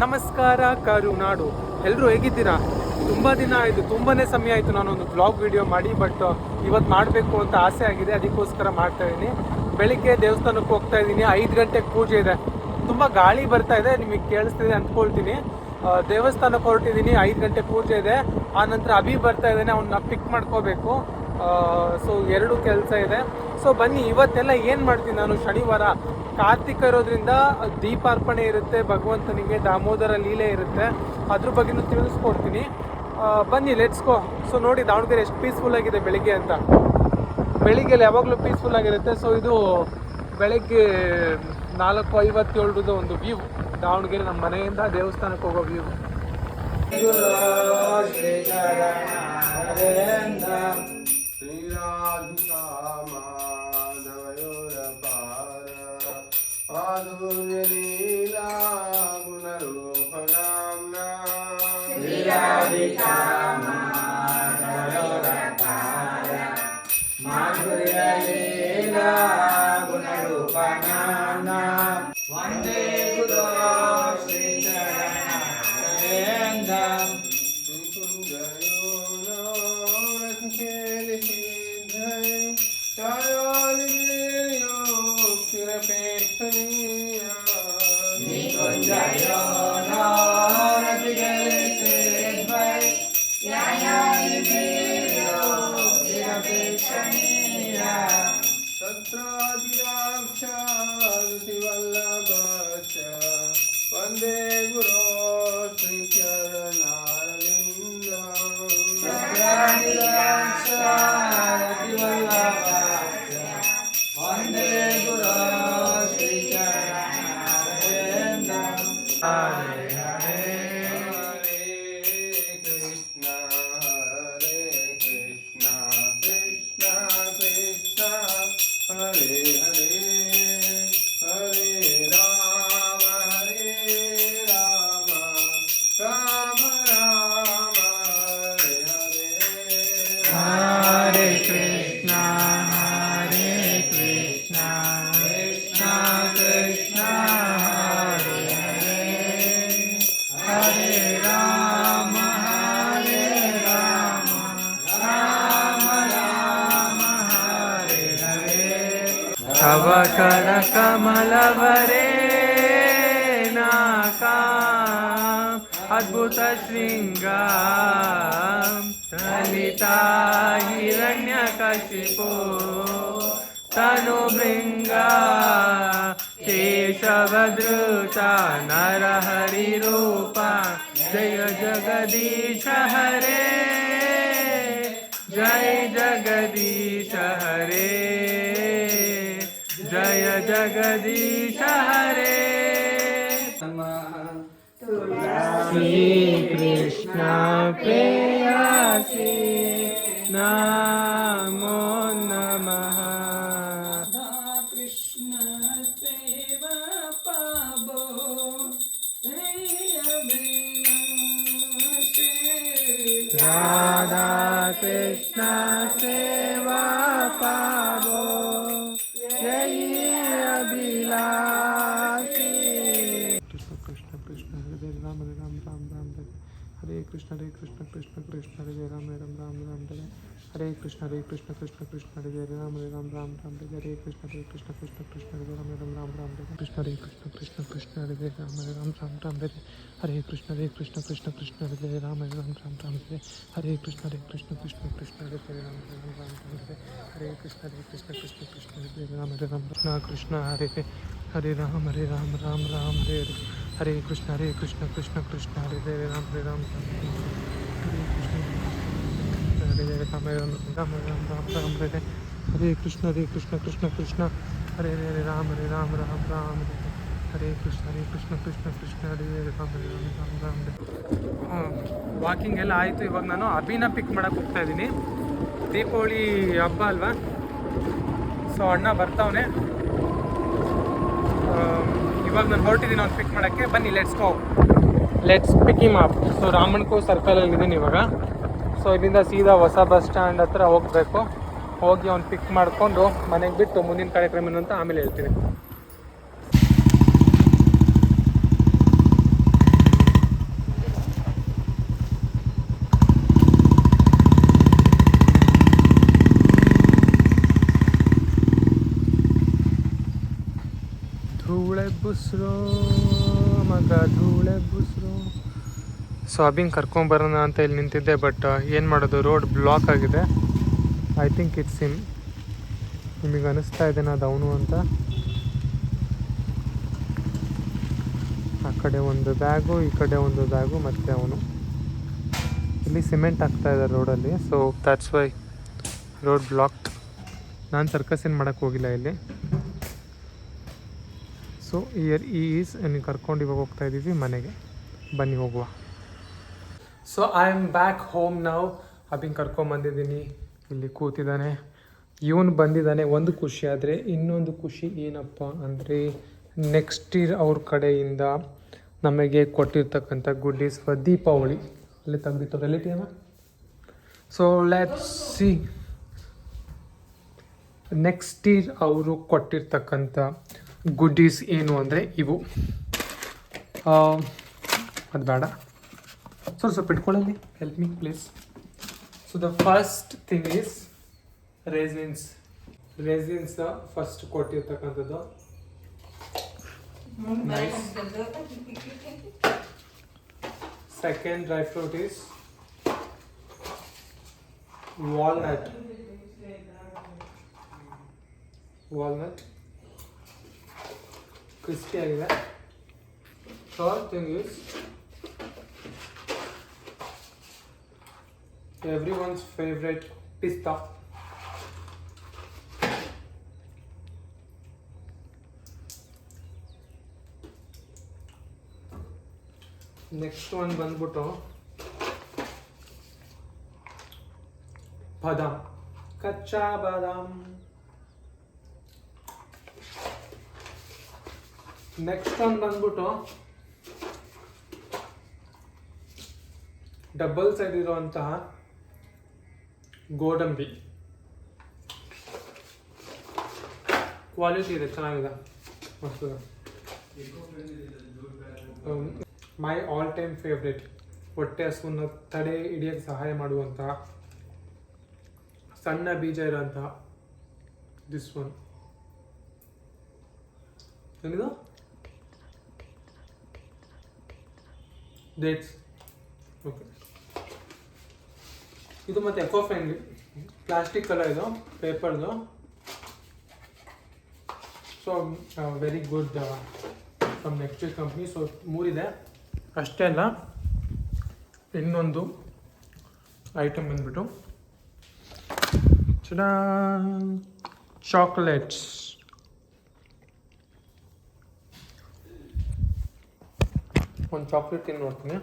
ನಮಸ್ಕಾರ ಕರುನಾಡು. ಎಲ್ಲರೂ ಹೇಗಿದ್ದೀರಾ? ತುಂಬ ದಿನ ಆಯಿತು, ತುಂಬಾ ಸಮಯ ಆಯಿತು ನಾನೊಂದು ಬ್ಲಾಗ್ ವಿಡಿಯೋ ಮಾಡಿ. ಬಟ್ ಇವತ್ತು ಮಾಡಬೇಕು ಅಂತ ಆಸೆ ಆಗಿದೆ, ಅದಕ್ಕೋಸ್ಕರ ಮಾಡ್ತಾಯಿದ್ದೀನಿ. ಬೆಳಿಗ್ಗೆ ದೇವಸ್ಥಾನಕ್ಕೆ ಹೋಗ್ತಾ ಇದ್ದೀನಿ. 5 ಗಂಟೆಗೆ ಪೂಜೆ ಇದೆ. ತುಂಬ ಗಾಳಿ ಬರ್ತಾ ಇದೆ, ನಿಮಗೆ ಕೇಳಿಸ್ತಿದೆ ಅಂದ್ಕೊಳ್ತೀನಿ. ದೇವಸ್ಥಾನಕ್ಕೆ ಹೊರಟಿದ್ದೀನಿ, 5 ಗಂಟೆ ಪೂಜೆ ಇದೆ. ಆನಂತರ ಅಭಿ ಬರ್ತಾ ಇದ್ದಾನೆ, ಅವನ್ನ ಪಿಕ್ ಮಾಡ್ಕೋಬೇಕು. ಸೊ 2 ಕೆಲಸ ಇದೆ. ಸೊ ಬನ್ನಿ, ಇವತ್ತೆಲ್ಲ ಏನು ಮಾಡ್ತೀನಿ ನಾನು. ಶನಿವಾರ ಕಾರ್ತಿಕ ಇರೋದ್ರಿಂದ ದೀಪಾರ್ಪಣೆ ಇರುತ್ತೆ ಭಗವಂತನಿಗೆ, ದಾಮೋದರ ಲೀಲೆ ಇರುತ್ತೆ, ಅದ್ರ ಬಗ್ಗೆನೂ ತಿಳಿಸ್ಕೊಡ್ತೀನಿ. ಬನ್ನಿ, ಲೆಟ್ಸ್ ಗೋ. ಸೊ ನೋಡಿ ದಾವಣಗೆರೆ ಎಷ್ಟು ಪೀಸ್ಫುಲ್ ಆಗಿದೆ ಬೆಳಿಗ್ಗೆ ಅಂತ. ಬೆಳಿಗ್ಗೆ ಯಾವಾಗಲೂ ಪೀಸ್ಫುಲ್ ಆಗಿರುತ್ತೆ. ಸೊ ಇದು ಬೆಳಗ್ಗೆ 4:57 ಒಂದು ವ್ಯೂ, ದಾವಣಗೆರೆ ನಮ್ಮ ಮನೆಯಿಂದ ದೇವಸ್ಥಾನಕ್ಕೆ ಹೋಗೋ ವ್ಯೂ. ವಂದೇ ಗುರು ಶ್ರೀ ಕರ ಕಮಲವರೇ ನಾಕ ಅದ್ಭುತ ಶೃಂಗ ಲಲಿತಾ ಹಿರಣ್ಯಕಶಿಪೋ ತನು ಭೃಂಗ ಕೇಶವದೃತ ನರಹರಿ ರೂಪ ಜಯ ಜಗದೀಶ ಹರೇ ಜಯ ಜಗದೀಶ ಹರೇ जय जगदीश हरे श्री कृष्ण प्रेयसी नमो नमः कृष्ण सेवा पाबो राधा कृष्ण सेवा पाबो कृष्ण कृष्ण हरे राम राम राम राम हरे कृष्ण कृष्ण कृष्ण हरे राम राम राम राम हरे कृष्ण कृष्ण कृष्ण हरे राम राम राम राम हरे कृष्ण कृष्ण कृष्ण हरे राम राम राम कृष्ण कृष्ण कृष्ण हरे राम राम राम राम हरे कृष्ण कृष्ण कृष्ण हरे राम राम राम राम हरे कृष्ण कृष्ण कृष्ण हरे राम राम राम राम हरे कृष्ण कृष्ण कृष्ण हरे राम राम कृष्ण हरे हरे राम राम राम हरे कृष्ण कृष्ण कृष्ण हरे राम राम हरे राम राम राम राम हरे कृष्ण कृष्ण कृष्ण हरे राम राम राम हरे कृष्ण कृष्ण कृष्ण हरे राम राम राम ವಾಕಿಂಗ್ ಎಲ್ಲ ಆಯಿತು. ಇವಾಗ ನಾನು ಅಭಿನ ಪಿಕ್ ಮಾಡೋಕ್ಕೆ ಹೋಗ್ತಾ ಇದ್ದೀನಿ. ದೀಪಾವಳಿ ಹಬ್ಬ ಅಲ್ವಾ, ಸೊ ಅಣ್ಣ ಬರ್ತಾವನೆ. ಇವಾಗ ನಾನು ಹೊರಟಿದ್ದೀನಿ ಅವ್ನು ಪಿಕ್ ಮಾಡೋಕ್ಕೆ. ಬನ್ನಿ, let's pick him up. So ರಾಮಣ್ಕೋ ಸರ್ಕಲಲ್ಲಿದ್ದೀನಿ ಇವಾಗ. ಸೊ ಇಲ್ಲಿಂದ ಸೀದಾ ಹೊಸ ಬಸ್ ಸ್ಟ್ಯಾಂಡ್ ಹತ್ರ ಹೋಗಬೇಕು. ಹೋಗಿ ಅವ್ನು ಪಿಕ್ ಮಾಡಿಕೊಂಡು ಮನೆಗೆ ಬಿಟ್ಟು ಮುಂದಿನ ಕಾರ್ಯಕ್ರಮ ಏನು ಅಂತ ಆಮೇಲೆ ಹೇಳ್ತೀನಿ. ಧೂಳೆ ಬುಸ್ರೋ ಮಗ ಧೂಳೆ ಬುಸ್ರೋ. ಸೊ ಅಭಿಂಗ್ ಕರ್ಕೊಂಬರೋಣ ಅಂತ ಇಲ್ಲಿ ನಿಂತಿದ್ದೆ, ಬಟ್ ಏನು ಮಾಡೋದು, ರೋಡ್ ಬ್ಲಾಕ್ ಆಗಿದೆ. I think it's him. ನಿಮಗೆ ಅನಿಸ್ತಾ ಇದ್ದೇನೆ ಅದು ಅವನು ಅಂತ. ಆ ಕಡೆ ಒಂದು ಬ್ಯಾಗು, ಈ ಕಡೆ ಒಂದು ಬ್ಯಾಗು, ಮತ್ತು ಅವನು. ಇಲ್ಲಿ ಸಿಮೆಂಟ್ ಹಾಕ್ತಾ ಇದ್ದಾರೆ ರೋಡಲ್ಲಿ, so that's why road blocked. ನಾನು ಸರ್ಕಸ್ ಏನು ಮಾಡೋಕ್ಕೆ ಹೋಗಿಲ್ಲ ಇಲ್ಲಿ. ಸೊ ಇಯರ್ ಈಸ್ ನೀವು ಕರ್ಕೊಂಡು ಇವಾಗ ಹೋಗ್ತಾ ಇದ್ದೀವಿ ಮನೆಗೆ. ಬನ್ನಿ ಹೋಗುವ. So I am back home ನಾವು. ಅಭಿಂಗ್ ಕರ್ಕೊಂಬಂದಿದ್ದೀನಿ, ಇಲ್ಲಿ ಕೂತಿದ್ದಾನೆ. ಇವನು ಬಂದಿದ್ದಾನೆ. ಒಂದು ಖುಷಿ, ಆದರೆ ಇನ್ನೊಂದು ಖುಷಿ ಏನಪ್ಪ ಅಂದರೆ ನೆಕ್ಸ್ಟ್ ಇಯರ್ ಅವ್ರ ಕಡೆಯಿಂದ ನಮಗೆ ಕೊಟ್ಟಿರ್ತಕ್ಕಂಥ ಗುಡ್ಡೀಸ್ ಫಾರ್ ದೀಪಾವಳಿ. ಅಲ್ಲಿ ತೆಗ್ದಿತ್ತು relative. So let's see next year ಅವರು ಕೊಟ್ಟಿರ್ತಕ್ಕಂಥ ಗುಡ್ಡೀಸ್ ಏನು ಅಂದರೆ ಇವು. ಅದು ಬೇಡ, ಸ್ವಲ್ಪ ಇಟ್ಕೊಳ್ಳಿ. Help me please. So the first thing is raisins. First ಕೊಟ್ಟಿರ್ತಕ್ಕಂಥದ್ದು nice. Second dry fruit is walnut. Crispy ಆಗಿದೆ. Third thing is everyone's favorite pista. Next one ಬಂದ್ಬಿಟ್ಟು ಬಾದಾಮ್, ಕಚ್ಚಾ ಬಾದಾಮ್. ನೆಕ್ಸ್ಟ್ ಒಂದು ಬಂದ್ಬಿಟ್ಟು ಡಬಲ್ ಸೈಡ್ ಇರುವಂತಹ ಗೋಡಂಬಿ. ಕ್ವಾಲಿಟಿ ಇದೆ, ಚೆನ್ನಾಗಿದೆ, ಮಸ್ತ್. ಮೈ ಆಲ್ ಟೈಮ್ ಫೇವ್ರೆಟ್, ಹೊಟ್ಟೆ ಹಸುವನ್ನು ತಡೆ ಹಿಡಿಯೋಕ್ಕೆ ಸಹಾಯ ಮಾಡುವಂತಹ ಸಣ್ಣ ಬೀಜ ಇರೋಂತಹ ದಿಸ್ ಒನ್. ಏನಿದು? ಡೇಟ್ಸ್. ಓಕೆ, ಇದು ಮತ್ತು ಎಕೋ ಫ್ರೆಂಡ್ಲಿ, ಪ್ಲಾಸ್ಟಿಕ್ ಅಲ್ಲ ಇದು, ಪೇಪರ್ದು. So very good from next company. So 3 ಇದೆ. ಅಷ್ಟೇ ಅಲ್ಲ, ಇನ್ನೊಂದು ಐಟಮ್ ಬಂದ್ಬಿಟ್ಟು ಚಾಕ್ಲೇಟ್ಸ್. ಒಂದು ಚಾಕ್ಲೇಟ್ ತಿಂದು ನೋಡ್ತೀನಿ.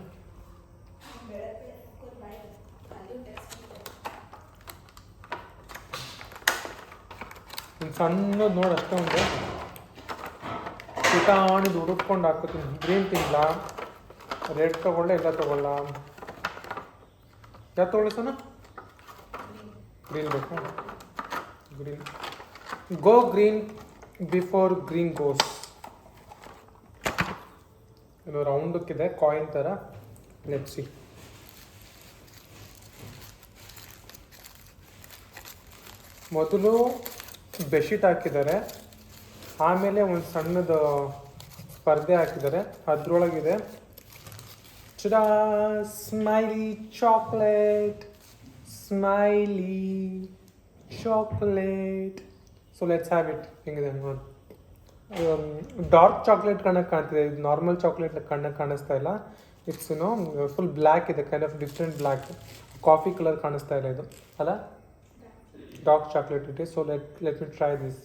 ಸಣ್ಣದು ನೋಡಿ, ಅಷ್ಟೇ ಒಂದು ಚಿಟಾಣಿದು ಹುಡುಕೊಂಡು ಹಾಕೋತೀನಿ. ಗ್ರೀನ್ ತಿನ್ನಲ್ಲ, ರೆಡ್ ತೊಗೊಳ್ಳ, ಎಲ್ಲ ತೊಗೊಳ್ಳ. ಯಾವ್ದು ತೊಗೊಳ್ಳಿ ಸಣ್ಣ? ಗ್ರೀನ್ ಬೇಕು. Green. Go green before green goes. ಇದು ರೌಂಡಕ್ಕಿದೆ, ಕಾಯಿನ್ ಥರ. Let's see. ಮೊದಲು ಬೆಡ್ಶೀಟ್ ಹಾಕಿದ್ದಾರೆ, ಆಮೇಲೆ ಒಂದು ಸಣ್ಣದು ಪರ್ದೆ ಹಾಕಿದ್ದಾರೆ. ಅದರೊಳಗಿದೆ smiley chocolate. So let's have it. ಹೆಂಗಿದೆ ನೋಡಿ, ಡಾರ್ಕ್ ಚಾಕ್ಲೇಟ್ ಕಣ್ಣಕ್ಕೆ ಕಾಣ್ತಿದೆ. ಇದು ನಾರ್ಮಲ್ ಚಾಕ್ಲೇಟ್ ಕಣ್ಣಕ್ಕೆ ಕಾಣಿಸ್ತಾ ಇಲ್ಲ. ಇಟ್ಸ್ ಫುಲ್ ಬ್ಲ್ಯಾಕ್ ಇದೆ, kind of different black. Coffee colour ಕಾಣಿಸ್ತಾ ಇಲ್ಲ ಇದು, ಅಲ್ಲ? Dark chocolate it is. So let me try this.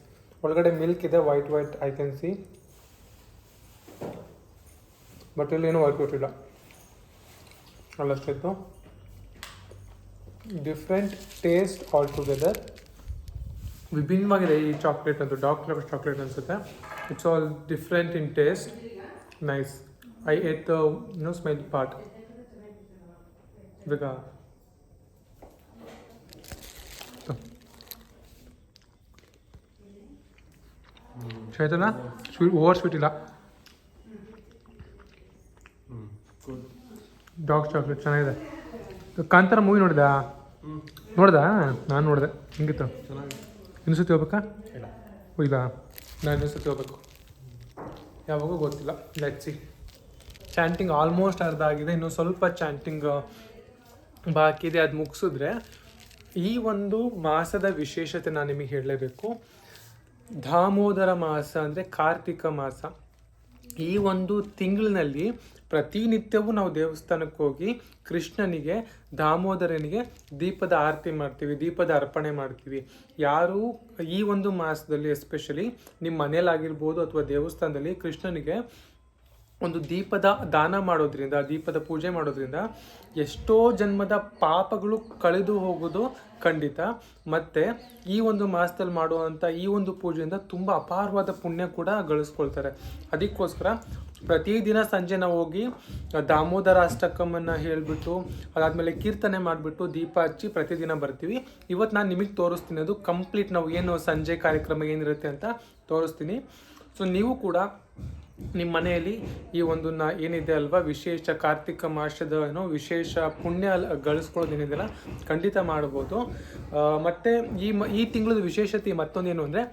ಒಳಗಡೆ ಮಿಲ್ಕ್ ಇದೆ, white I can see. But ಇಲ್ಲಿ ಏನೂ ವರ್ಕೌಟ್ ಇಲ್ಲ, ಅಲ್ಲಷ್ಟಿತ್ತು. Different taste all together. ವಿಭಿನ್ನವಾಗಿದೆ ಈ ಚಾಕ್ಲೇಟ್ ಅಂತೂ. ಡಾರ್ಕ್ ಚಾಕ್ಲೇಟ್ ಅನಿಸುತ್ತೆ. It's all different in taste. Nice. I ate the smile part. ಬೇಗ ಚೈತನ್ಯ, ಸ್ವೀಟ್ ಓವರ್ ಸ್ವೀಟ್ ಇಲ್ಲ. ಡಾರ್ಕ್ ಚಾಕ್ಲೇಟ್ ಚೆನ್ನಾಗಿದೆ. ಕಾಂತಾರ ಮೂವಿ ನೋಡಿದಾ? ನಾನು ನೋಡಿದೆ. ಹೆಂಗಿತ್ತು? ಇನ್ನೊಂದ್ಸತಿ ಹೋಗ್ಬೇಕಾ? ಇಲ್ಲ, ನಾನು ಇನ್ನೊಂದ್ಸತಿ ಹೋಗ್ಬೇಕು. ಯಾವಾಗೂ ಗೊತ್ತಿಲ್ಲ. Let's see. ಚಾಂಟಿಂಗ್ ಆಲ್ಮೋಸ್ಟ್ ಅರ್ಧ ಆಗಿದೆ, ಇನ್ನು ಸ್ವಲ್ಪ ಚಾಂಟಿಂಗ್ ಬಾಕಿ ಇದೆ. ಅದು ಮುಗಿಸಿದ್ರೆ ಈ ಒಂದು ಮಾಸದ ವಿಶೇಷತೆ ನಾನು ನಿಮಗೆ ಹೇಳಲೇಬೇಕು. ದಾಮೋದರ ಮಾಸ ಅಂದರೆ ಕಾರ್ತಿಕ ಮಾಸ. ಈ ಒಂದು ತಿಂಗಳಿನಲ್ಲಿ ಪ್ರತಿನಿತ್ಯವೂ ನಾವು ದೇವಸ್ಥಾನಕ್ಕೆ ಹೋಗಿ ಕೃಷ್ಣನಿಗೆ, ದಾಮೋದರನಿಗೆ ದೀಪದ ಆರತಿ ಮಾಡ್ತೀವಿ, ದೀಪದ ಅರ್ಪಣೆ ಮಾಡ್ತೀವಿ. ಯಾರು ಈ ಒಂದು ಮಾಸದಲ್ಲಿ ಎಸ್ಪೆಷಲಿ ನಿಮ್ಮ ಮನೇಲಾಗಿರ್ಬೋದು ಅಥವಾ ದೇವಸ್ಥಾನದಲ್ಲಿ ಕೃಷ್ಣನಿಗೆ ಒಂದು ದೀಪದ ದಾನ ಮಾಡೋದ್ರಿಂದ, ದೀಪದ ಪೂಜೆ ಮಾಡೋದ್ರಿಂದ ಎಷ್ಟೋ ಜನ್ಮದ ಪಾಪಗಳು ಕಳೆದು ಹೋಗೋದು ಖಂಡಿತ. ಮತ್ತು ಈ ಒಂದು ಮಾಸದಲ್ಲಿ ಮಾಡುವಂಥ ಈ ಒಂದು ಪೂಜೆಯಿಂದ ತುಂಬ ಅಪಾರವಾದ ಪುಣ್ಯ ಕೂಡ ಗಳಿಸ್ಕೊಳ್ತಾರೆ. ಅದಕ್ಕೋಸ್ಕರ ಪ್ರತಿದಿನ ಸಂಜೆ ನಾವು ಹೋಗಿ ದಾಮೋದರ ಅಷ್ಟಕಮನ್ನು ಹೇಳಿಬಿಟ್ಟು ಅದಾದಮೇಲೆ ಕೀರ್ತನೆ ಮಾಡಿಬಿಟ್ಟು ದೀಪ ಹಚ್ಚಿ ಪ್ರತಿದಿನ ಬರ್ತೀವಿ. ಇವತ್ತು ನಾನು ನಿಮಗೆ ತೋರಿಸ್ತೀನಿ, ಅದು ಕಂಪ್ಲೀಟ್ ನಾವು ಏನು ಸಂಜೆ ಕಾರ್ಯಕ್ರಮ ಏನಿರುತ್ತೆ ಅಂತ ತೋರಿಸ್ತೀನಿ. ಸೊ ನೀವು ಕೂಡ ನಿಮ್ಮ ಮನೆಯಲ್ಲಿ ಈ ಒಂದು ಏನಿದೆ ಅಲ್ವಾ, ವಿಶೇಷ ಕಾರ್ತಿಕ ಮಾಸದ ವಿಶೇಷ ಪುಣ್ಯ ಗಳಿಸ್ಕೊಳ್ಳೋದೇನಿದೆಯಲ್ಲ ಖಂಡಿತ ಮಾಡ್ಬೋದು. ಮತ್ತು ಈ ತಿಂಗಳದ ವಿಶೇಷತೆ ಮತ್ತೊಂದೇನು ಅಂದರೆ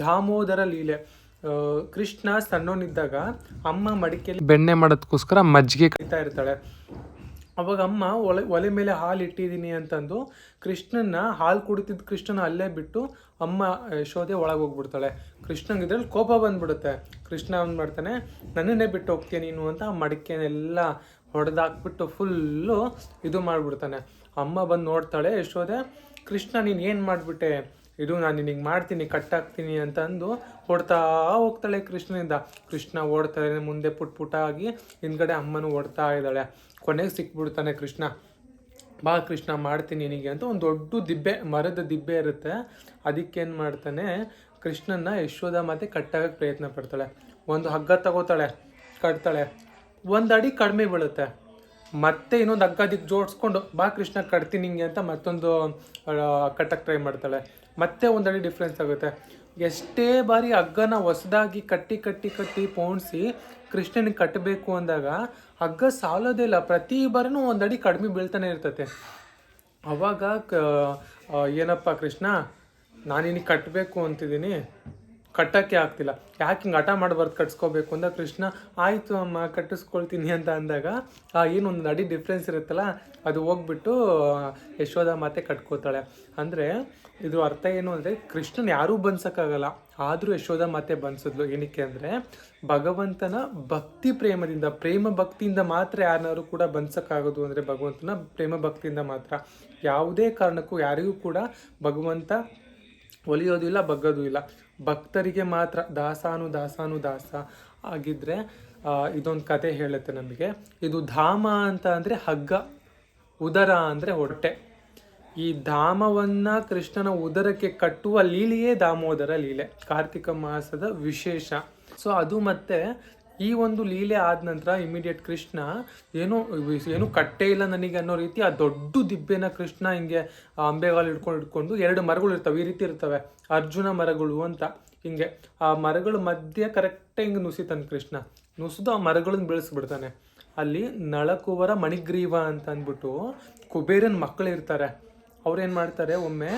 ದಾಮೋದರ ಲೀಲೆ. ಕೃಷ್ಣ ಸಣ್ಣವನಿದ್ದಾಗ ಅಮ್ಮ ಮಡಿಕೆಯಲ್ಲಿ ಬೆಣ್ಣೆ ಮಾಡೋದಕ್ಕೋಸ್ಕರ ಮಜ್ಜಿಗೆ ಕರಿತಾ ಇರ್ತಾಳೆ. ಅವಾಗ ಅಮ್ಮ ಒಲೆ ಮೇಲೆ ಹಾಲು ಇಟ್ಟಿದ್ದೀನಿ ಅಂತಂದು ಕೃಷ್ಣನ ಹಾಲು ಕುಡಿತಿದ್ದ ಕೃಷ್ಣನ ಅಲ್ಲೇ ಬಿಟ್ಟು ಅಮ್ಮ ಯಶೋದೆ ಒಳಗೆ ಹೋಗ್ಬಿಡ್ತಾಳೆ. ಕೃಷ್ಣಂಗೆ ಇದ್ರಲ್ಲಿ ಕೋಪ ಬಂದ್ಬಿಡುತ್ತೆ. ಕೃಷ್ಣ ಏನು ಮಾಡ್ತಾನೆ, ನನ್ನನ್ನೇ ಬಿಟ್ಟು ಹೋಗ್ತೀಯ ನೀನು ಅಂತ ಮಡಿಕೆನೆಲ್ಲ ಹೊಡೆದಾಕ್ಬಿಟ್ಟು ಫುಲ್ಲು ಇದು ಮಾಡಿಬಿಡ್ತಾನೆ. ಅಮ್ಮ ಬಂದು ನೋಡ್ತಾಳೆ ಯಶೋದೆ, ಕೃಷ್ಣ ನೀನು ಏನು ಮಾಡಿಬಿಟ್ಟೆ, ಇದು ನಾನು ನಿನಗೆ ಮಾಡ್ತೀನಿ, ಕಟ್ಟಾಕ್ತೀನಿ ಅಂತ ಅಂದು ಹೊಡ್ತಾ ಹೋಗ್ತಾಳೆ ಕೃಷ್ಣನಿಂದ. ಕೃಷ್ಣ ಓಡ್ತಾಳೆ ಮುಂದೆ ಪುಟ್ ಆಗಿ, ಹಿಂದ್ಗಡೆ ಅಮ್ಮನೂ ಓಡ್ತಾ ಇದ್ದಾಳೆ. ಕೊನೆಗೆ ಸಿಕ್ಬಿಡ್ತಾನೆ ಕೃಷ್ಣ. ಬಾ ಕೃಷ್ಣ ಮಾಡ್ತೀನಿ ನಿನಗೆ ಅಂತ ಒಂದು ದೊಡ್ಡ ದಿಬ್ಬೆ, ಮರದ ದಿಬ್ಬೆ ಇರುತ್ತೆ. ಅದಕ್ಕೇನು ಮಾಡ್ತಾನೆ, ಕೃಷ್ಣನ ಯಶೋದ ಮತ್ತೆ ಕಟ್ಟಾಗಕ್ಕೆ ಪ್ರಯತ್ನ ಪಡ್ತಾಳೆ. ಒಂದು ಹಗ್ಗ ತಗೋತಾಳೆ, ಕಟ್ತಾಳೆ. ಒಂದು ಅಡಿ ಕಡಿಮೆ ಬೀಳುತ್ತೆ. ಮತ್ತೆ ಇನ್ನೊಂದು ಹಗ್ಗ ಅದಕ್ಕೆ ಜೋಡಿಸ್ಕೊಂಡು ಬಾ ಕೃಷ್ಣ ಕಟ್ತೀನಿ ನಿಂಗೆ ಅಂತ ಮತ್ತೊಂದು ಕಟ್ಟಕ್ಕೆ ಟ್ರೈ ಮಾಡ್ತಾಳೆ. ಮತ್ತೆ ಒಂದು ಅಡಿ ಡಿಫ್ರೆನ್ಸ್ ಆಗುತ್ತೆ. ಎಷ್ಟೇ ಬಾರಿ ಹಗ್ಗನ ಹೊಸದಾಗಿ ಕಟ್ಟಿ ಪೋಣಿಸಿ ಕೃಷ್ಣನಿಗೆ ಕಟ್ಟಬೇಕು ಅಂದಾಗ ಹಗ್ಗ ಸಾಲೋದೇ ಇಲ್ಲ. ಪ್ರತಿ ಬಾರಿನೂ ಒಂದು ಅಡಿ ಕಡಿಮೆ ಬೀಳ್ತಾನೆ ಇರ್ತತೆ. ಅವಾಗ ಏನಪ್ಪ ಕೃಷ್ಣ, ನಾನು ನಿನಗೆ ಕಟ್ಟಬೇಕು ಅಂತಿದ್ದೀನಿ, ಕಟ್ಟೋಕ್ಕೆ ಆಗ್ತಿಲ್ಲ, ಯಾಕೆ ಹಿಂಗೆ ಹಠ ಮಾಡಬಾರ್ದು, ಕಟ್ಸ್ಕೋಬೇಕು ಅಂದ ಕೃಷ್ಣ ಆಯಿತು ಅಮ್ಮ ಕಟ್ಟಿಸ್ಕೊಳ್ತೀನಿ ಅಂತ ಅಂದಾಗ ಏನೊಂದು ಅಡಿ ಡಿಫ್ರೆನ್ಸ್ ಇರುತ್ತಲ್ಲ ಅದು ಹೋಗ್ಬಿಟ್ಟು ಯಶೋದ ಮಾತೆ ಕಟ್ಕೋತಾಳೆ. ಅಂದರೆ ಇದು ಅರ್ಥ ಏನು ಅಂದರೆ ಕೃಷ್ಣನ ಯಾರೂ ಬಂದ್ಸೋಕ್ಕಾಗಲ್ಲ, ಆದರೂ ಯಶೋದ ಮಾತೆ ಬಂದಿಸಿದ್ಲು. ಏನಕ್ಕೆ ಅಂದರೆ ಭಗವಂತನ ಭಕ್ತಿ ಪ್ರೇಮದಿಂದ, ಪ್ರೇಮ ಭಕ್ತಿಯಿಂದ ಮಾತ್ರ ಯಾರನ್ನಾರು ಕೂಡ ಬಂದ್ಸೋಕ್ಕಾಗೋದು. ಅಂದರೆ ಭಗವಂತನ ಪ್ರೇಮ ಭಕ್ತಿಯಿಂದ ಮಾತ್ರ. ಯಾವುದೇ ಕಾರಣಕ್ಕೂ ಯಾರಿಗೂ ಕೂಡ ಭಗವಂತ ಒಲಿಯೋದು ಇಲ್ಲ, ಬಗ್ಗೋದು ಇಲ್ಲ. ಭಕ್ತರಿಗೆ ಮಾತ್ರ ದಾಸ ಆಗಿದ್ದರೆ ಇದೊಂದು ಕತೆ ಹೇಳುತ್ತೆ ನಮಗೆ. ಇದು ಧಾಮ ಅಂತ ಅಂದರೆ ಹಗ್ಗ, ಉದರ ಅಂದರೆ ಹೊಟ್ಟೆ. ಈ ಧಾಮವನ್ನು ಕೃಷ್ಣನ ಉದರಕ್ಕೆ ಕಟ್ಟುವ ಲೀಲೆಯೇ ದಾಮೋದರ ಲೀಲೆ, ಕಾರ್ತಿಕ ಮಾಸದ ವಿಶೇಷ. ಸೊ ಅದು ಮತ್ತೆ ಈ ಒಂದು ಲೀಲೆ ಆದ ನಂತರ ಇಮಿಡಿಯೇಟ್ ಕೃಷ್ಣ ಏನು ಕಟ್ಟೇ ಇಲ್ಲ ನನಗೆ ಅನ್ನೋ ರೀತಿ ಆ ದೊಡ್ಡ ದಿಬ್ಬೆನ ಕೃಷ್ಣ ಹಿಂಗೆ ಅಂಬೆಗಾಲು ಹಿಡ್ಕೊಂಡು 2 ಮರಗಳು ಇರ್ತವೆ, ಈ ರೀತಿ ಇರ್ತವೆ, ಅರ್ಜುನ ಮರಗಳು ಅಂತ. ಹಿಂಗೆ ಆ ಮರಗಳ ಮಧ್ಯೆ ಕರೆಕ್ಟಾಗಿ ಹಿಂಗೆ ನುಸಿತಾನೆ ಕೃಷ್ಣ. ನುಸಿದು ಆ ಮರಗಳನ್ನ ಬೆಳೆಸ್ಬಿಡ್ತಾನೆ. ಅಲ್ಲಿ ನಳಕುವರ ಮಣಿಗ್ರೀವ ಅಂತ ಅಂದ್ಬಿಟ್ಟು ಕುಬೇರನ ಮಕ್ಕಳು ಇರ್ತಾರೆ. ಅವ್ರೇನು ಮಾಡ್ತಾರೆ, ಒಮ್ಮೆ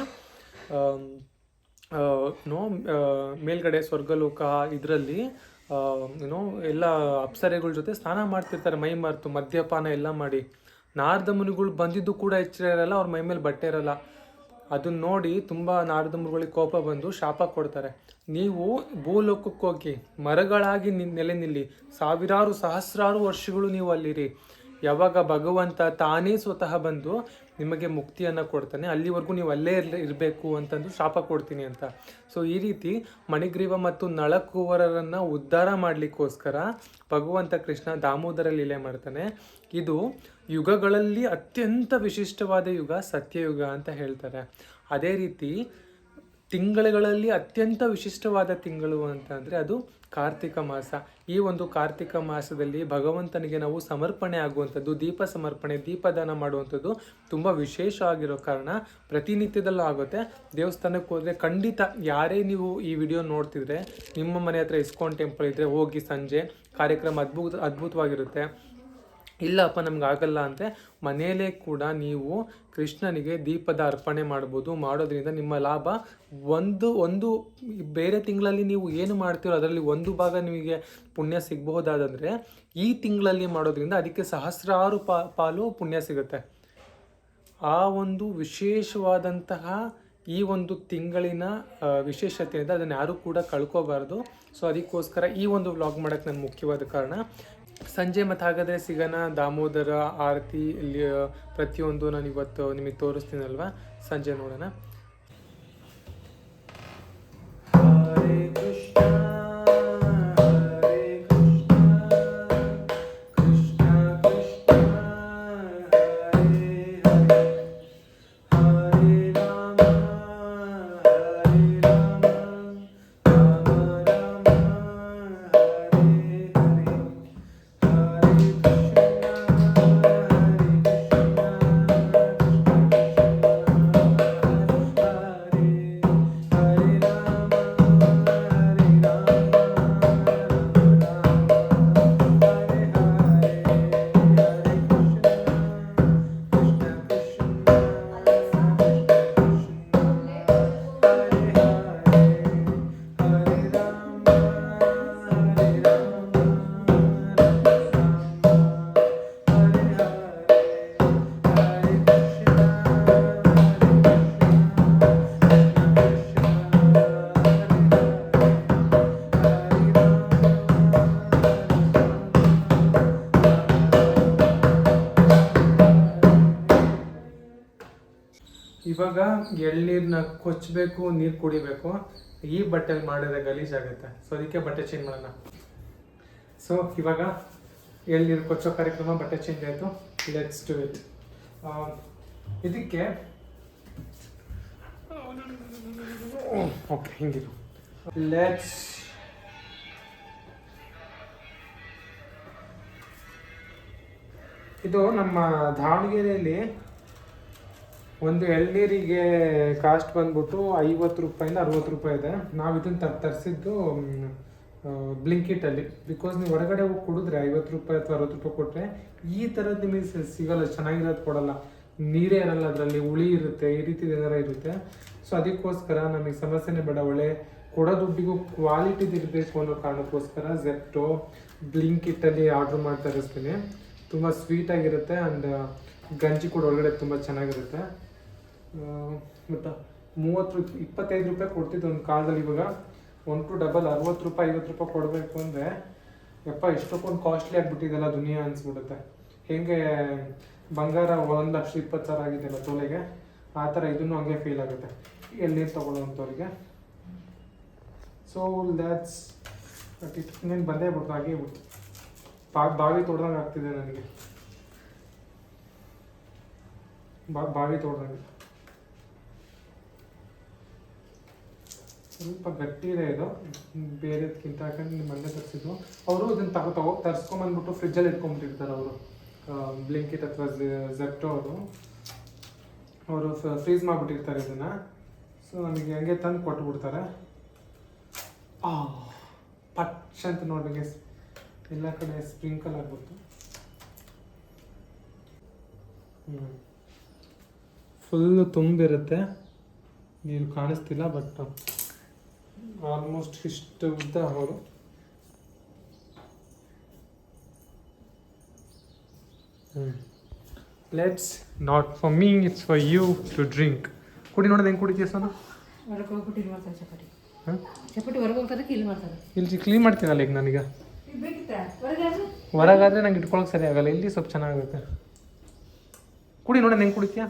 ಮೇಲ್ಗಡೆ ಸ್ವರ್ಗಲೋಕ ಇದರಲ್ಲಿ ಎಲ್ಲ ಅಪ್ಸರೆಗಳ ಜೊತೆ ಸ್ನಾನ ಮಾಡ್ತಿರ್ತಾರೆ, ಮೈ ಮರೆತು ಮದ್ಯಪಾನ ಎಲ್ಲ ಮಾಡಿ. ನಾರದ ಮುನಿಗಳು ಬಂದಿದ್ದು ಕೂಡ ಎಚ್ಚರ ಇರಲ್ಲ, ಅವ್ರ ಮೈ ಮೇಲೆ ಬಟ್ಟೆ ಇರಲ್ಲ. ಅದನ್ನ ನೋಡಿ ತುಂಬ ನಾರದ ಮುನಿಗಳಿಗೆ ಕೋಪ ಬಂದು ಶಾಪ ಕೊಡ್ತಾರೆ. ನೀವು ಭೂಲೋಕಕ್ಕೆ ಹೋಗಿ ಮರಗಳಾಗಿ ನೆಲೆ ನಿಲ್ಲಿ, ಸಾವಿರಾರು ಸಹಸ್ರಾರು ವರ್ಷಗಳು ನೀವು ಅಲ್ಲಿರಿ. ಯಾವಾಗ ಭಗವಂತ ತಾನೇ ಸ್ವತಃ ಬಂದು ನಿಮಗೆ ಮುಕ್ತಿಯನ್ನು ಕೊಡ್ತಾನೆ, ಅಲ್ಲಿವರೆಗೂ ನೀವು ಅಲ್ಲೇ ಇರಬೇಕು ಅಂತಂದು ಶಾಪ ಕೊಡ್ತೀನಿ ಅಂತ. ಸೊ ಈ ರೀತಿ ಮಣಿಗ್ರೀವ ಮತ್ತು ನಳಕುವರರನ್ನು ಉದ್ಧಾರ ಮಾಡಲಿಕ್ಕೋಸ್ಕರ ಭಗವಂತ ಕೃಷ್ಣ ದಾಮೋದರ ಲೀಲೆ ಮಾಡ್ತಾನೆ. ಇದು ಯುಗಗಳಲ್ಲಿ ಅತ್ಯಂತ ವಿಶಿಷ್ಟವಾದ ಯುಗ ಸತ್ಯಯುಗ ಅಂತ ಹೇಳ್ತಾರೆ. ಅದೇ ರೀತಿ ತಿಂಗಳುಗಳಲ್ಲಿ ಅತ್ಯಂತ ವಿಶಿಷ್ಟವಾದ ತಿಂಗಳು ಅಂತ ಅಂದರೆ ಅದು ಕಾರ್ತಿಕ ಮಾಸ. ಈ ಒಂದು ಕಾರ್ತಿಕ ಮಾಸದಲ್ಲಿ ಭಗವಂತನಿಗೆ ನಾವು ಸಮರ್ಪಣೆ ಆಗುವಂಥದ್ದು, ದೀಪ ಸಮರ್ಪಣೆ, ದೀಪದಾನ ಮಾಡುವಂಥದ್ದು ತುಂಬ ವಿಶೇಷ ಆಗಿರೋ ಕಾರಣ ಪ್ರತಿನಿತ್ಯದಲ್ಲೂ ಆಗುತ್ತೆ. ದೇವಸ್ಥಾನಕ್ಕೆ ಹೋದರೆ ಖಂಡಿತ, ಯಾರೇ ನೀವು ಈ ವಿಡಿಯೋ ನೋಡ್ತಿದ್ರೆ ನಿಮ್ಮ ಮನೆ ಹತ್ರ ಇಸ್ಕಾನ್ ಟೆಂಪಲ್ ಇದ್ದರೆ ಹೋಗಿ, ಸಂಜೆ ಕಾರ್ಯಕ್ರಮ ಅದ್ಭುತವಾಗಿರುತ್ತೆ. ಇಲ್ಲಪ್ಪ ನಮ್ಗೆ ಆಗಲ್ಲ ಅಂದರೆ ಮನೆಯಲ್ಲೇ ಕೂಡ ನೀವು ಕೃಷ್ಣನಿಗೆ ದೀಪದ ಅರ್ಪಣೆ ಮಾಡ್ಬೋದು. ಮಾಡೋದ್ರಿಂದ ನಿಮ್ಮ ಲಾಭ ಒಂದು ಬೇರೆ ತಿಂಗಳಲ್ಲಿ ನೀವು ಏನು ಮಾಡ್ತೀರೋ ಅದರಲ್ಲಿ ಒಂದು ಭಾಗ ನಿಮಗೆ ಪುಣ್ಯ ಸಿಗಬಹುದಾದಂದರೆ ಈ ತಿಂಗಳಲ್ಲಿ ಮಾಡೋದ್ರಿಂದ ಅದಕ್ಕೆ ಸಹಸ್ರಾರು ಪಾಲು ಪುಣ್ಯ ಸಿಗುತ್ತೆ. ಆ ಒಂದು ವಿಶೇಷವಾದಂತಹ ಈ ಒಂದು ತಿಂಗಳಿನ ವಿಶೇಷತೆಯಿಂದ ಅದನ್ನು ಯಾರೂ ಕೂಡ ಕಳ್ಕೋಬಾರ್ದು. ಸೊ ಅದಕ್ಕೋಸ್ಕರ ಈ ಒಂದು ವ್ಲಾಗ್ ಮಾಡೋಕ್ಕೆ ನನ್ನ ಮುಖ್ಯವಾದ ಕಾರಣ. ಸಂಜೆ ಮತ್ತು ಹಾಗಾದರೆ ಸಿಗೋಣ. ದಾಮೋದರ ಆರತಿ ಇಲ್ಲಿ ಪ್ರತಿಯೊಂದು ನಾನು ಇವತ್ತು ನಿಮಗೆ ತೋರಿಸ್ತೀನಲ್ವ, ಸಂಜೆ ನೋಡೋಣ. ಹರೇ ಕೃಷ್ಣ ಇವಾಗ ಎಳ್ನೀರನ್ನ ಕೊಚ್ಚಬೇಕು, ನೀರು ಕುಡಿಬೇಕು. ಈ ಬಟ್ಟೆಲಿ ಮಾಡಿದ್ರೆ ಗಲೀಜಾಗುತ್ತೆ. ಸೊ ಅದಕ್ಕೆ ಬಟ್ಟೆ ಚೇಂಜ್ ಮಾಡೋಣ. ಸೊ ಇವಾಗ ಎಳ್ನೀರು ಕೊಚ್ಚೋ ಕಾರ್ಯಕ್ರಮ, ಬಟ್ಟೆ ಚೇಂಜ್ ಆಯಿತು. Let's do it. ಇದಕ್ಕೆ ಓಕೆ ಹಿಂಗಿರು. ಲೆಟ್ಸ್ ಇದು ನಮ್ಮ ದಾವಣಗೆರೆಯಲ್ಲಿ ಒಂದು ಎಳ್ನೀರಿಗೆ ಕಾಸ್ಟ್ ಬಂದ್ಬಿಟ್ಟು 50 ರೂಪಾಯಿಂದ 60 ರೂಪಾಯಿ ಇದೆ. ನಾವು ಇದನ್ನು ತರಿಸಿದ್ದು ಬ್ಲಿಂಕಿಟಲ್ಲಿ. ಬಿಕಾಸ್ ನೀವು ಹೊರಗಡೆ ಹೋಗಿ ಕುಡಿದ್ರೆ 50 ರೂಪಾಯಿ ಅಥವಾ 60 ರೂಪಾಯಿ ಕೊಟ್ಟರೆ ಈ ಥರದ್ದು ನಿಮಗೆ ಸಿಗೋಲ್ಲ, ಚೆನ್ನಾಗಿರೋದು ಕೊಡಲ್ಲ, ನೀರೇ ಇರಲ್ಲ, ಅದರಲ್ಲಿ ಹುಳಿ ಇರುತ್ತೆ, ಈ ರೀತಿ ಏನಾರ ಇರುತ್ತೆ. ಸೊ ಅದಕ್ಕೋಸ್ಕರ ನಮಗೆ ಸಮಸ್ಯೆನೇ ಬೇಡ, ಒಳ್ಳೆ ಕೊಡೋ ದುಡ್ಡಿಗೂ ಕ್ವಾಲಿಟಿದು ಇರಬೇಕು ಅನ್ನೋ ಕಾರಣಕ್ಕೋಸ್ಕರ ಝೆಪ್ಟೋ ಬ್ಲಿಂಕಿಟಲ್ಲಿ ಆರ್ಡ್ರ್ ಮಾಡಿ ತರಿಸ್ತೀನಿ. ತುಂಬ ಸ್ವೀಟಾಗಿರುತ್ತೆ ಆ್ಯಂಡ್ ಗಂಜಿ ಕೂಡ ಒಳಗಡೆ ತುಂಬ ಚೆನ್ನಾಗಿರುತ್ತೆ. ಮತ್ತು 25 ರೂಪಾಯಿ ಕೊಡ್ತಿದ್ದು ಒಂದು ಕಾಲದಲ್ಲಿ. ಇವಾಗ 1 to ಡಬಲ್ 60 ರೂಪಾಯಿ 50 ರೂಪಾಯಿ ಕೊಡಬೇಕು ಅಂದರೆ ಯಪ್ಪ ಎಷ್ಟೊಂದು ಕಾಸ್ಟ್ಲಿ ಆಗಿಬಿಟ್ಟಿದೆಲ್ಲ ದುನಿಯಾ ಅನಿಸ್ಬಿಡುತ್ತೆ. ಹೇಗೆ ಬಂಗಾರ 1,20,000 ಆಗಿದೆಯಲ್ಲ ತೊಲೆಗೆ, ಆ ಥರ ಇದನ್ನು ಹಂಗೆ ಫೀಲ್ ಆಗುತ್ತೆ ಎಳ್ನೀರು ತೊಗೊಳ್ಳೋವಂಥವ್ರಿಗೆ. ಸೊ ದ್ಯಾಟ್ಸ್ ಬಟ್ ಇಟ್ ಇನ್ನೇನು ಬಂದೇ ಬಿಡ್ತು, ಹಾಗೇ ಬಿಡ್ತು. ಬಾವಿ ತೋಡ್ದಂಗೆ ಆಗ್ತಿದೆ ನನಗೆ, ಬಾವಿ ತೋಡ್ದಂಗೆ. ಸ್ವಲ್ಪ ಗಟ್ಟಿ ಇದೆ ಇದು ಬೇರೆದಕ್ಕಿಂತ, ಯಾಕಂದ್ರೆ ನಿಮ್ಮ ಮನೆ ತರಿಸಿದ್ದು. ಅವರು ಇದನ್ನು ತರಿಸ್ಕೊಂಬಂದ್ಬಿಟ್ಟು ಫ್ರಿಜ್ಜಲ್ಲಿ ಇಟ್ಕೊಂಡ್ಬಿಟ್ಟಿರ್ತಾರೆ ಅವರು, ಬ್ಲಿಂಕಿಟ್ ಅಥವಾ ಝೆಪ್ಟೋ ಅವರು ಫ್ರೀಸ್ ಮಾಡಿಬಿಟ್ಟಿರ್ತಾರೆ ಇದನ್ನು. ಸೊ ನಮಗೆ ಹಂಗೆ ತಂದು ಕೊಟ್ಬಿಡ್ತಾರೆ. ಪಚ್ ಅಂತ ನೋಡಿಗೆ ಎಲ್ಲ ಕಡೆ ಸ್ಪ್ರಿಂಕಲ್ ಆಗ್ಬಿಡ್ತು. ಫುಲ್ಲು ತುಂಬಿರುತ್ತೆ, ನೀರು ಕಾಣಿಸ್ತಿಲ್ಲ, ಬಟ್ ಆಲ್ಮೋಸ್ಟ್ ಇಷ್ಟು ಉದ್ದ ಅವರು. Let's not for me, it's for you to drink. ಕುಡಿ ನೋಡೋದು ಹೆಂಗೆ ಕುಡಿತೀಯ ಸೋನು? ಇಲ್ಲಿ ಕ್ಲೀನ್ ಮಾಡ್ತೀನಲ್ಲ ಈಗ ನನಗೆ. ಹೊರಗಾದ್ರೆ ನಂಗೆ ಇಟ್ಕೊಳಕ್ಕೆ ಸರಿ ಆಗಲ್ಲ, ಇಲ್ಲಿ ಸ್ವಲ್ಪ ಚೆನ್ನಾಗುತ್ತೆ. ಕುಡಿ ನೋಡೋಣ ಹೆಂಗೆ ಕುಡಿತೀಯ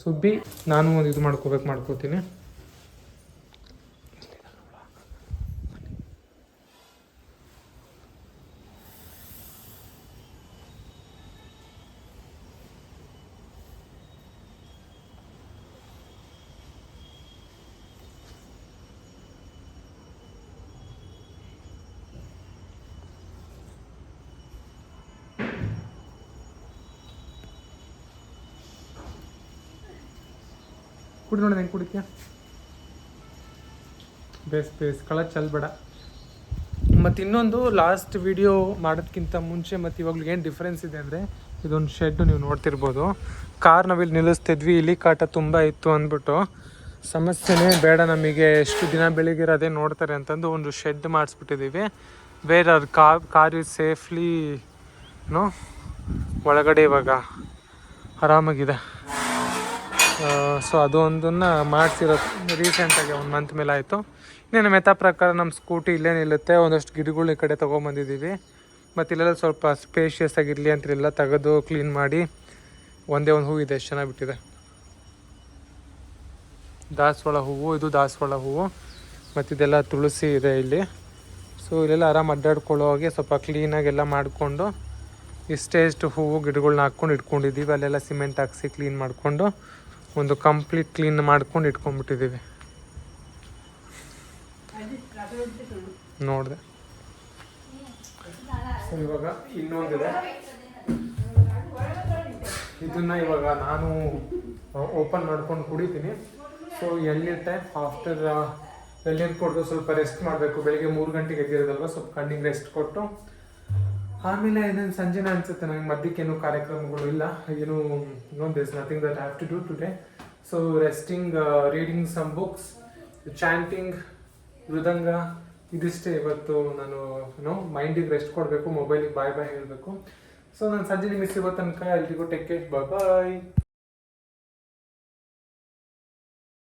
ಸುಬ್ಬಿ. ನಾನು ಒಂದು ಇದು ಮಾಡ್ಕೋತೀನಿ. ಕುಡಿ ನೋಡೋದು ಹೆಂಗೆ ಕುಡಿತೀಯ? ಬೇಸ್ ಕಳ ಚೆಲ್ಬೇಡ. ಮತ್ತು ಇನ್ನೊಂದು ಲಾಸ್ಟ್ ವಿಡಿಯೋ ಮಾಡೋದಕ್ಕಿಂತ ಮುಂಚೆ ಮತ್ತು ಇವಾಗಲೂ ಏನು ಡಿಫ್ರೆನ್ಸ್ ಇದೆ ಅಂದರೆ ಇದೊಂದು ಶೆಡ್ಡು ನೀವು ನೋಡ್ತಿರ್ಬೋದು. ಕಾರ್ ನಾವಿಲ್ಲಿ ನಿಲ್ಲಿಸ್ತಿದ್ವಿ, ಇಲಿ ಕಾಟ ತುಂಬ ಇತ್ತು ಅಂದ್ಬಿಟ್ಟು ಸಮಸ್ಯೆನೇ ಬೇಡ ನಮಗೆ, ಎಷ್ಟು ದಿನ ಬೆಳಿಗ್ಗೆ ಅದೇ ನೋಡ್ತಾರೆ ಅಂತಂದು ಒಂದು ಶೆಡ್ ಮಾಡಿಸ್ಬಿಟ್ಟಿದ್ದೀವಿ. Where our car is safely no ಒಳಗಡೆ ಇವಾಗ ಆರಾಮಾಗಿದೆ. ಸೊ ಅದು ಒಂದನ್ನು ಮಾಡಿಸಿರೋದು ರೀಸೆಂಟಾಗಿ 1 ಮಂತ್ ಮೇಲೆ ಆಯಿತು. ಇನ್ನೇನು ಮೆತಾ ಪ್ರಕಾರ ನಮ್ಮ ಸ್ಕೂಟಿ ಇಲ್ಲೇ ನಿಲ್ಲುತ್ತೆ. ಒಂದಷ್ಟು ಗಿಡಗಳು ಈ ಕಡೆ ತೊಗೊಂಬಂದಿದ್ದೀವಿ. ಮತ್ತು ಇಲ್ಲೆಲ್ಲ ಸ್ವಲ್ಪ ಸ್ಪೇಷಿಯಸ್ ಆಗಿರಲಿ ಅಂತ ಎಲ್ಲ ತೆಗೆದು ಕ್ಲೀನ್ ಮಾಡಿ ಒಂದೇ ಒಂದು ಹೂವು ಇದೆ, ಎಷ್ಟು ಚೆನ್ನಾಗಿ ಬಿಟ್ಟಿದೆ. ದಾಸವಾಳ ಹೂವು, ಇದು ದಾಸವಾಳ ಹೂವು ಮತ್ತು ಇದೆಲ್ಲ ತುಳಸಿ ಇದೆ ಇಲ್ಲಿ. ಸೊ ಇಲ್ಲೆಲ್ಲ ಆರಾಮ್ ಅಡ್ಡಾಡ್ಕೊಳ್ಳೋ ಹಾಗೆ ಸ್ವಲ್ಪ ಕ್ಲೀನಾಗೆಲ್ಲ ಮಾಡಿಕೊಂಡು ಇಷ್ಟೇಷ್ಟು ಹೂವು ಗಿಡಗಳ್ನ ಹಾಕ್ಕೊಂಡು ಇಟ್ಕೊಂಡಿದ್ದೀವಿ. ಅಲ್ಲೆಲ್ಲ ಸಿಮೆಂಟ್ ಹಾಕ್ಸಿ ಕ್ಲೀನ್ ಮಾಡಿಕೊಂಡು ಒಂದು ಕಂಪ್ಲೀಟ್ ಕ್ಲೀನ್ ಮಾಡ್ಕೊಂಡು ಇಟ್ಕೊಂಡ್ಬಿಟ್ಟಿದ್ದೀವಿ. ನೋಡಿದೆ. ಸೊ ಇವಾಗ ಇನ್ನೊಂದಿದೆ, ಇದನ್ನು ಇವಾಗ ನಾನು ಓಪನ್ ಮಾಡ್ಕೊಂಡು ಕುಡಿತೀನಿ. ಸೊ ಎಳ್ನೀರು ಟೈಮ್ ಆಫ್ಟರ್ ಎಳ್ನೀರು ಕೊಟ್ಟು ಸ್ವಲ್ಪ ರೆಸ್ಟ್ ಮಾಡಬೇಕು. ಬೆಳಿಗ್ಗೆ 3 ಗಂಟೆಗೆ ಎದ್ದಿರೋದಲ್ವ, ಸ್ವಲ್ಪ ಕಣ್ಣಿಗೆ ರೆಸ್ಟ್ ಕೊಟ್ಟು ಆಮೇಲೆ ಇನ್ನೊಂದು ಸಂಜೆನೇ ಅನಿಸುತ್ತೆ ನನಗೆ. ಮಧ್ಯಕ್ಕೇನು ಕಾರ್ಯಕ್ರಮಗಳು ಇಲ್ಲ, ಏನು this nothing that have to do today. So resting, reading some books, chanting, mridanga, ಇದಿಷ್ಟೇ ಇವತ್ತು. ನಾನು ಮೈಂಡಿಗೆ ರೆಸ್ಟ್ ಕೊಡಬೇಕು, ಮೊಬೈಲಿಗೆ ಬಾಯ್ ಹೇಳಬೇಕು. ಸೊ ನಾನು ಸಂಜೆ ನಿಮಗೆ ಸಿಗೋ ತನಕ ಎಲ್ರಿಗೂ ಟೇಕ್ ಕೇರ್, ಬಾಯ್.